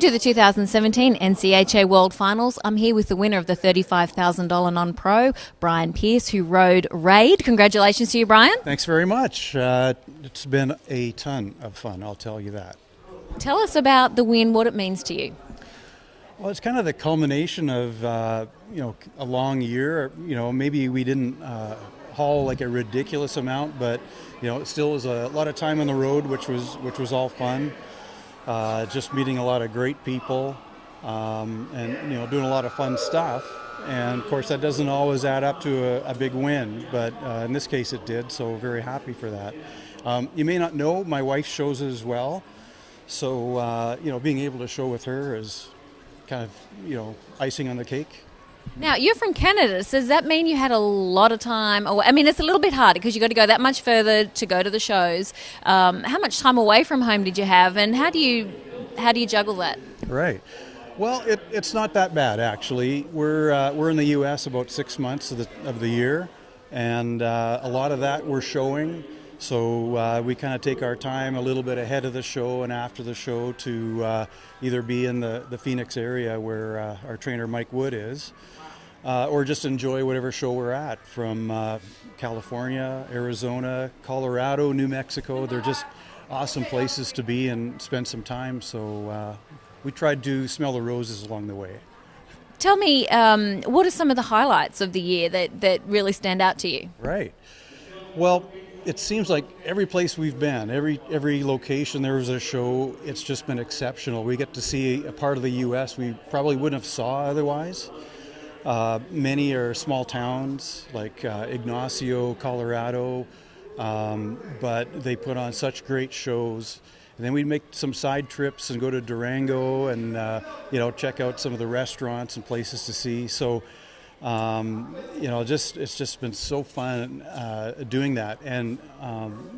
to the 2017 NCHA World Finals. I'm here with the winner of the $35,000 non-pro, Brian Pearse, who rode Reyd. Congratulations to you, Brian. Thanks very much. It's been a ton of fun, I'll tell you that. Tell us about the win, what it means to you. Well, it's kind of the culmination of a long year. Maybe we didn't haul like a ridiculous amount, but it still was a lot of time on the road, which was all fun. Just meeting a lot of great people, and doing a lot of fun stuff. And of course, that doesn't always add up to a big win, but in this case, it did. So very happy for that. You may not know, my wife shows as well. So being able to show with her is kind of icing on the cake. Now, you're from Canada, so does that mean you had a lot of time? It's a little bit harder because you've got to go that much further to go to the shows. How much time away from home did you have, and how do you juggle that? Right. Well, it's not that bad, actually. We're in the U.S. about 6 months of the year, and a lot of that we're showing. So we kind of take our time a little bit ahead of the show and after the show to either be in the Phoenix area where our trainer Mike Wood is, or just enjoy whatever show we're at, from California, Arizona, Colorado, New Mexico. They're just awesome places to be and spend some time. So we tried to smell the roses along the way. Tell me, what are some of the highlights of the year that really stand out to you? Right. Well, it seems like every place we've been, every location there was a show, it's just been exceptional. We get to see a part of the U.S. we probably wouldn't have saw otherwise. Many are small towns like Ignacio, Colorado, but they put on such great shows. And then we'd make some side trips and go to Durango and check out some of the restaurants and places to see. So it's just been so fun doing that. And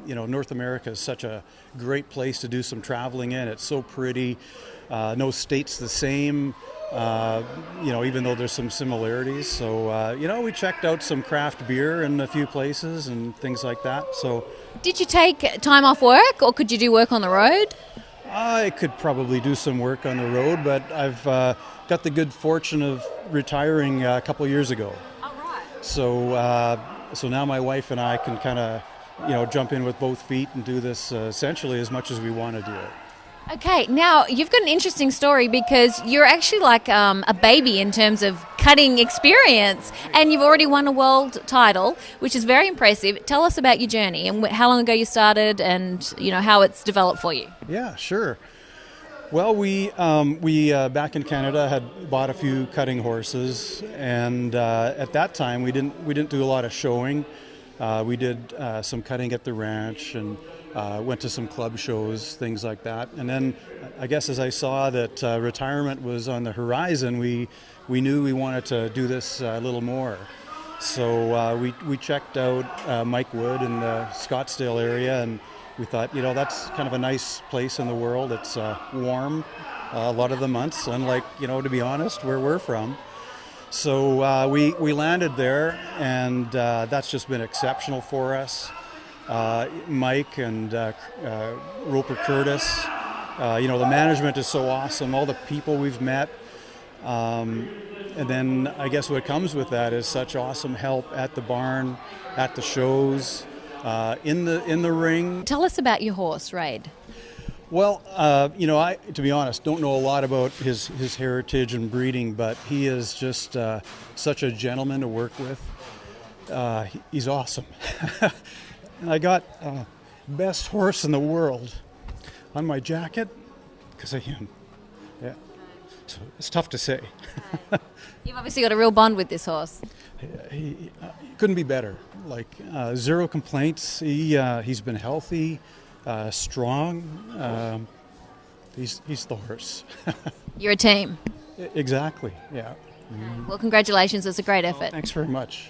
North America is such a great place to do some traveling in. It's so pretty. No state's the same, even though there's some similarities. So we checked out some craft beer in a few places and things like that. So did you take time off work, or could you do work on the road? I could probably do some work on the road, but I've got the good fortune of retiring a couple of years ago. All right. So now my wife and I can kind of jump in with both feet and do this essentially as much as we want to do it. Okay, now you've got an interesting story because you're actually like a baby in terms of cutting experience, and you've already won a world title, which is very impressive. Tell us about your journey and how long ago you started, and how it's developed for you. Yeah, sure. Well, we back in Canada had bought a few cutting horses, and at that time we didn't do a lot of showing. We did some cutting at the ranch and went to some club shows, things like that. And then I guess as I saw that retirement was on the horizon, we knew we wanted to do this a little more. So we checked out Mike Wood in the Scottsdale area, and we thought, that's kind of a nice place in the world. It's warm a lot of the months, unlike, to be honest, where we're from. So we landed there, and that's just been exceptional for us. Mike and Roper Curtis, the management is so awesome, all the people we've met. And then I guess what comes with that is such awesome help at the barn, at the shows, in the ring. Tell us about your horse, Reyd. Well, I, to be honest, don't know a lot about his heritage and breeding, but he is just such a gentleman to work with. He's awesome. And I got best horse in the world on my jacket because of him. Yeah, so it's tough to say. You've obviously got a real bond with this horse. He couldn't be better. Like zero complaints. He's been healthy, strong. He's the horse. You're a team. Exactly. Yeah. Well, congratulations. It's a great effort. Thanks very much.